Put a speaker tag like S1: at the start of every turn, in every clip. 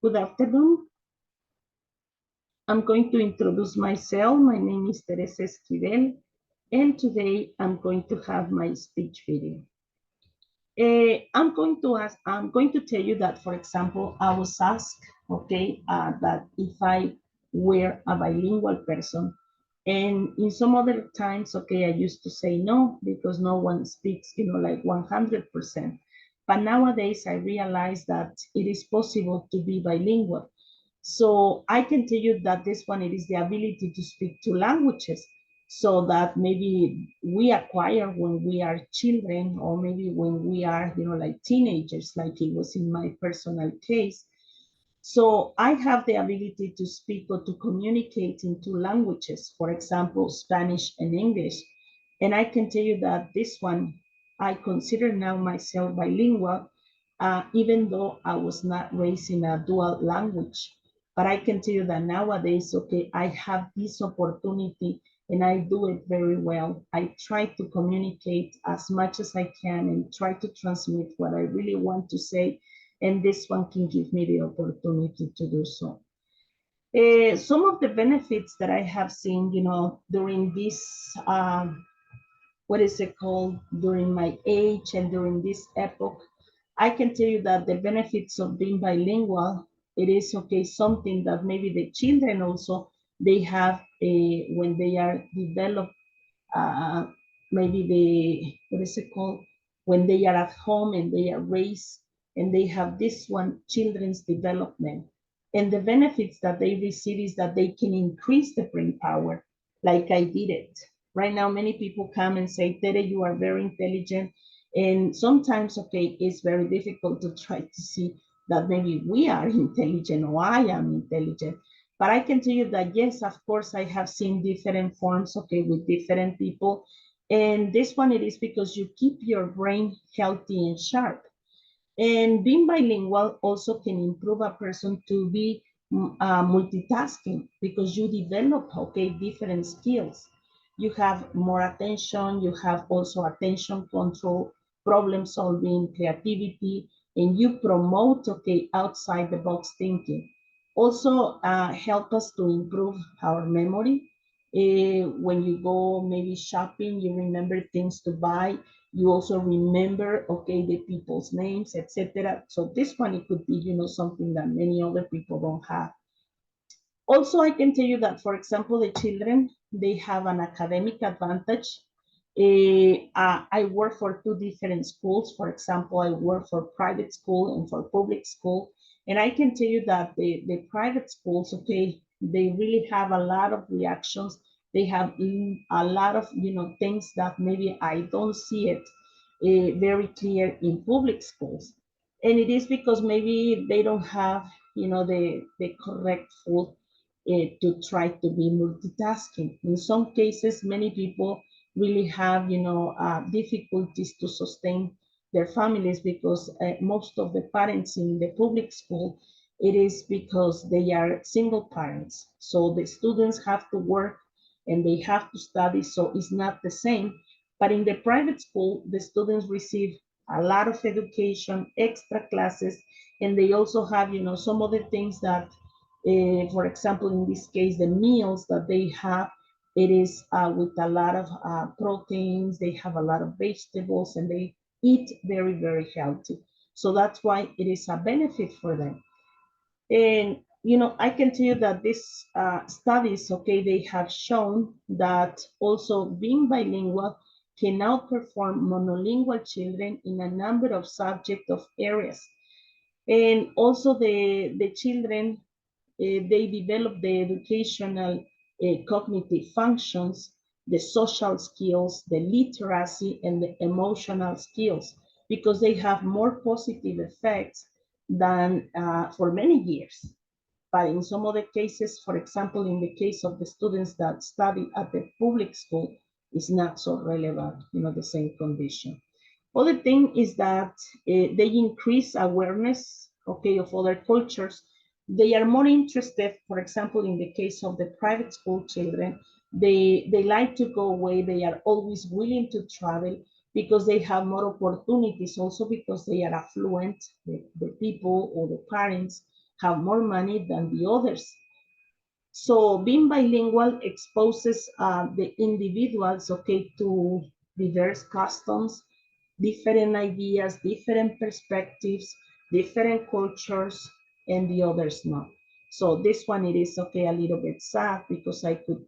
S1: Good afternoon. I'm going to introduce myself. My name is Teresa Esquivel, and today I'm going to have my speech video. I'm going to tell you that, for example, I was asked, okay, that if I were a bilingual person, and in some other times, okay, I used to say no because no one speaks, like 100%. But nowadays, I realize that it is possible to be bilingual. So I can tell you that this one, it is the ability to speak two languages so that maybe we acquire when we are children or maybe when we are, like teenagers, like it was in my personal case. So I have the ability to speak or to communicate in two languages, for example, Spanish and English. And I can tell you that this one, I consider now myself bilingual, even though I was not raised in a dual language. But I can tell you that nowadays, okay, I have this opportunity and I do it very well. I try to communicate as much as I can and try to transmit what I really want to say. And this one can give me the opportunity to do so. Some of the benefits that I have seen, during this, what is it called, during my age and during this epoch, I can tell you that the benefits of being bilingual, it is okay, something that maybe the children also, they have when they are developed, uh, maybe what is it called, when they are at home and they are raised and they have this one, children's development. And the benefits that they receive is that they can increase the brain power, like I did it. Right now, many people come and say, Tere, you are very intelligent. And sometimes, okay, it's very difficult to try to see that maybe we are intelligent or I am intelligent. But I can tell you that, yes, of course, I have seen different forms, okay, with different people. And this one, it is because you keep your brain healthy and sharp. And being bilingual also can improve a person to be multitasking because you develop, okay, different skills. You have more attention, you have also attention control, problem solving, creativity, and you promote, okay, outside the box thinking. Also help us to improve our memory. When you go maybe shopping, you remember things to buy. You also remember, okay, the people's names, etc. So this one, it could be, something that many other people don't have. Also, I can tell you that, for example, the children, they have an academic advantage. I work for two different schools. For example, I work for private school and for public school. And I can tell you that the private schools, okay, they really have a lot of reactions. They have a lot of, things that maybe I don't see it very clear in public schools. And it is because maybe they don't have, the correct food to try to be multitasking. In some cases, many people really have, difficulties to sustain their families because most of the parents in the public school, it is because they are single parents. So the students have to work and they have to study, so it's not the same. But in the private school, the students receive a lot of education, extra classes, and they also have, some other things that for example, in this case, the meals that they have, it is with a lot of proteins, they have a lot of vegetables, and they eat very, very healthy. So that's why it is a benefit for them. And, I can tell you that these studies, okay, they have shown that also being bilingual can outperform monolingual children in a number of subject of areas. And also the children, they develop the educational cognitive functions, the social skills, the literacy, and the emotional skills, because they have more positive effects than for many years. But in some other cases, for example, in the case of the students that study at the public school, is not so relevant, the same condition. Other thing is that they increase awareness, okay, of other cultures. They are more interested, for example, in the case of the private school children, they like to go away. They are always willing to travel because they have more opportunities, also because they are affluent, the people or the parents have more money than the others. So being bilingual exposes the individuals, okay, to diverse customs, different ideas, different perspectives, different cultures, and the others not. So this one, it is okay, a little bit sad because I could,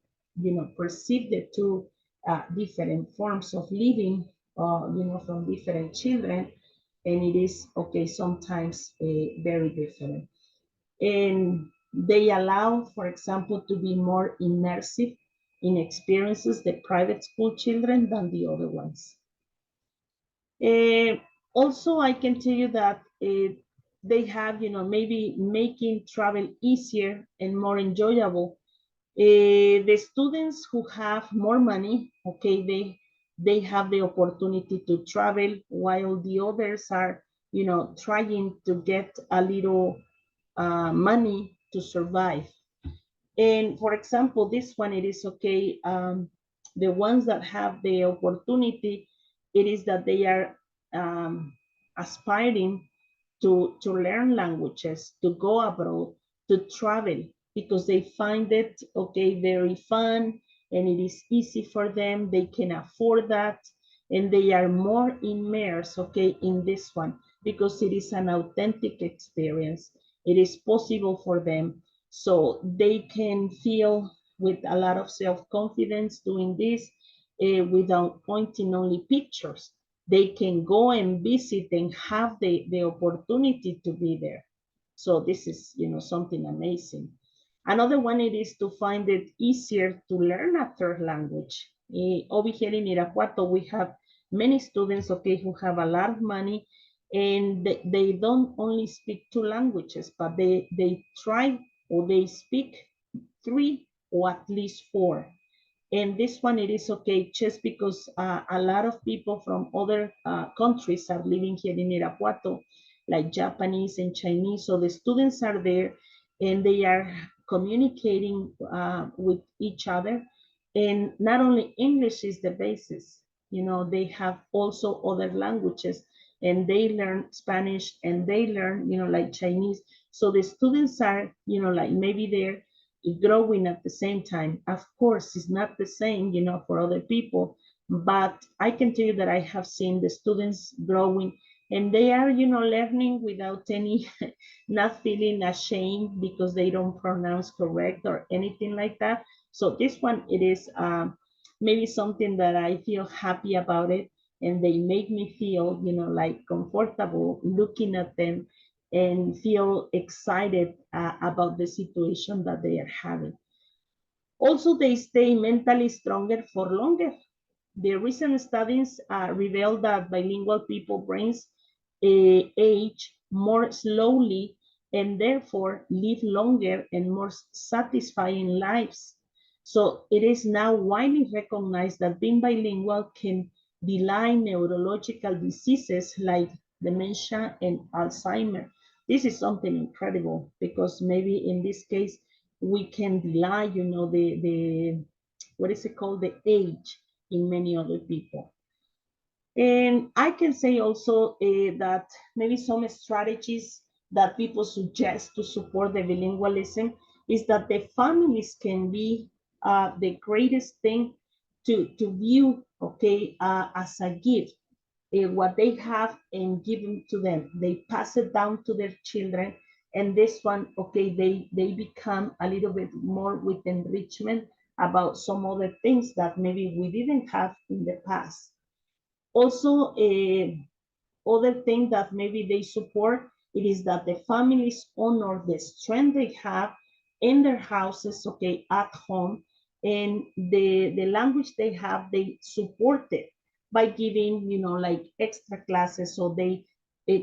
S1: perceive the two different forms of living, from different children, and it is okay, sometimes very different. And they allow, for example, to be more immersive in experiences, the private school children, than the other ones. Uh, Also, I can tell you that they have, maybe making travel easier and more enjoyable. The students who have more money, okay, they have the opportunity to travel, while the others are, trying to get a little money to survive. And for example, this one, it is okay. The ones that have the opportunity, it is that they are aspiring to learn languages, to go abroad, to travel, because they find it, okay, very fun, and it is easy for them. They can afford that, and they are more immersed, okay, in this one, because it is an authentic experience. It is possible for them. So they can feel with a lot of self-confidence doing this without pointing only pictures. They can go and visit and have the opportunity to be there. So this is, something amazing. Another one, it is to find it easier to learn a third language. Over here in Irapuato, we have many students, okay, who have a lot of money, and they don't only speak two languages, but they try, or they speak three or at least four. And this one, it is okay just because a lot of people from other countries are living here in Irapuato, like Japanese and Chinese. So the students are there and they are communicating with each other. And not only English is the basis, they have also other languages, and they learn Spanish and they learn, like Chinese. So the students are, like maybe they're growing at the same time. Of course, it's not the same, for other people, but I can tell you that I have seen the students growing, and they are, learning without any, not feeling ashamed because they don't pronounce correct or anything like that. So this one, it is maybe something that I feel happy about it, and they make me feel, like comfortable looking at them and feel excited about the situation that they are having. Also, they stay mentally stronger for longer. The recent studies reveal that bilingual people brains age more slowly and therefore live longer and more satisfying lives. So it is now widely recognized that being bilingual can delay neurological diseases like dementia and Alzheimer. This is something incredible because maybe in this case we can delay, the what is it called, the age in many other people. And I can say also that maybe some strategies that people suggest to support the bilingualism is that the families can be the greatest thing to view, okay, as a gift. What they have and given to them, they pass it down to their children, and this one, okay, they become a little bit more with enrichment about some other things that maybe we didn't have in the past. Also, other thing that maybe they support, it is that the families honor the strength they have in their houses, okay, at home, and the language they have, they support it by giving, like extra classes, so they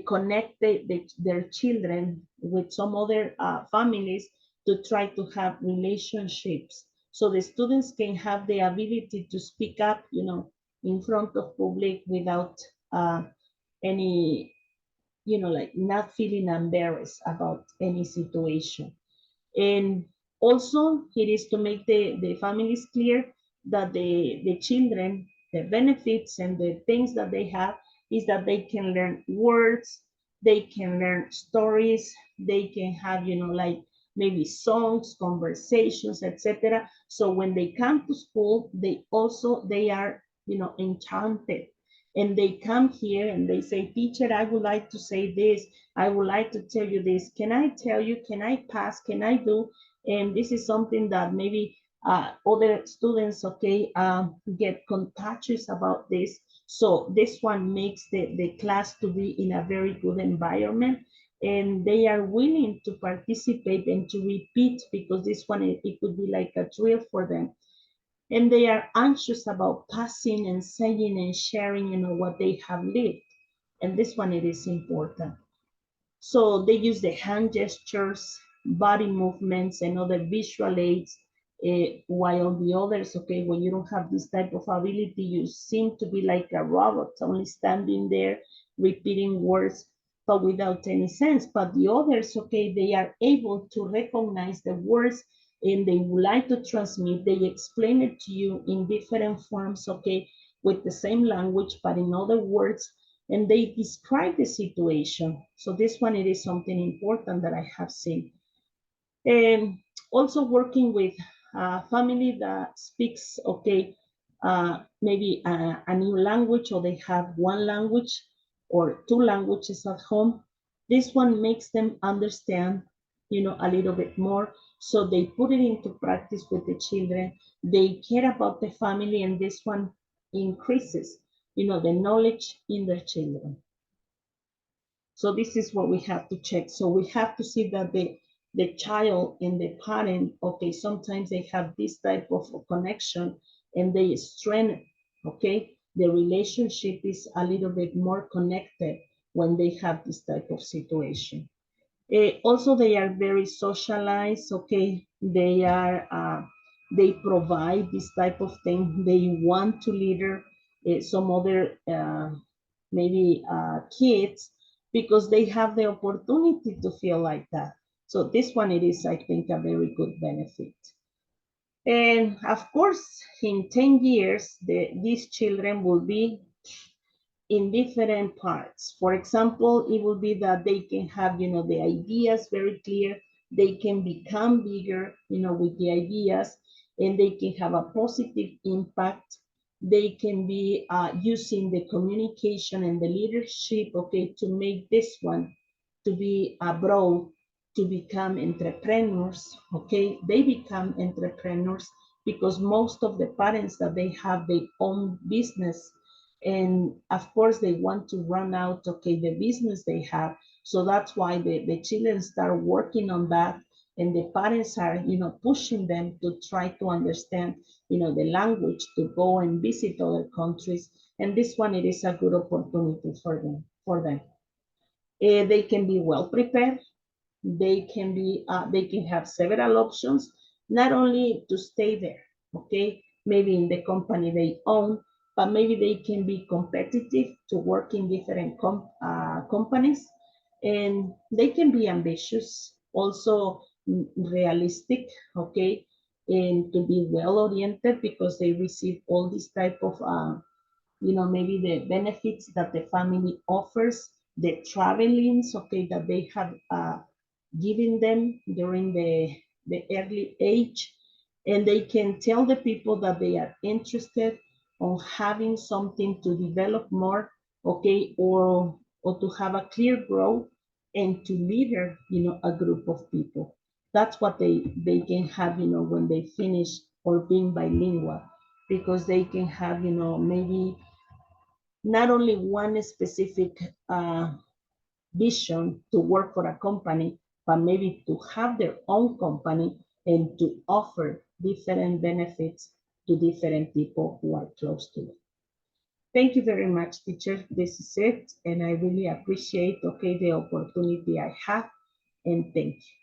S1: connect their children with some other families to try to have relationships, so the students can have the ability to speak up, in front of public without any, like not feeling embarrassed about any situation. And also it is to make the families clear that the children, the benefits and the things that they have is that they can learn words, They can learn stories. They can have, like maybe songs, conversations, etc. So when they come to school, they are, enchanted. And they come here and they say, teacher, I would like to say this. I would like to tell you this. Can I tell you? Can I pass? Can I do? And this is something that maybe other students, okay, get contagious about this. So this one makes the class to be in a very good environment, and they are willing to participate and to repeat, because this one, it could be like a drill for them. And they are anxious about passing and saying and sharing, what they have lived. And this one, it is important. So they use the hand gestures, body movements, and other visual aids, while the others, okay, when you don't have this type of ability, you seem to be like a robot, only standing there, repeating words, but without any sense. But the others, okay, they are able to recognize the words and they would like to transmit. They explain it to you in different forms, okay, with the same language, but in other words, and they describe the situation. So this one, it is something important that I have seen. And also working with a family that speaks, okay, maybe a new language, or they have one language or two languages at home. This one makes them understand, a little bit more. So they put it into practice with the children. They care about the family, and this one increases, the knowledge in their children. So this is what we have to check. So we have to see that the child and the parent, okay, sometimes they have this type of connection and they strengthen, okay? The relationship is a little bit more connected when they have this type of situation. Also, they are very socialized, okay? They provide this type of thing. They want to leader some other maybe kids, because they have the opportunity to feel like that. So this one, it is, I think, a very good benefit. And of course, in 10 years, these children will be in different parts. For example, it will be that they can have, the ideas very clear. They can become bigger, with the ideas, and they can have a positive impact. They can be using the communication and the leadership, okay, to make this one to be abroad, to become entrepreneurs, okay? They become entrepreneurs because most of the parents that they have their own business, and of course they want to run out, okay, the business they have. So that's why the children start working on that, and the parents are, pushing them to try to understand, the language, to go and visit other countries. And this one, it is a good opportunity for them. They can be well prepared. They can have several options, not only to stay there, okay, maybe in the company they own, but maybe they can be competitive to work in different companies, and they can be ambitious, also realistic, okay, and to be well oriented, because they receive all these type of maybe the benefits that the family offers, the travelings, okay, that they have given them during the early age, and they can tell the people that they are interested on having something to develop more, okay, or to have a clear growth and to leader, a group of people. That's what they can have, when they finish or being bilingual, because they can have, maybe not only one specific vision to work for a company, but maybe to have their own company and to offer different benefits to different people who are close to it. Thank you very much, teacher. This is it. And I really appreciate, okay, the opportunity I have. And thank you.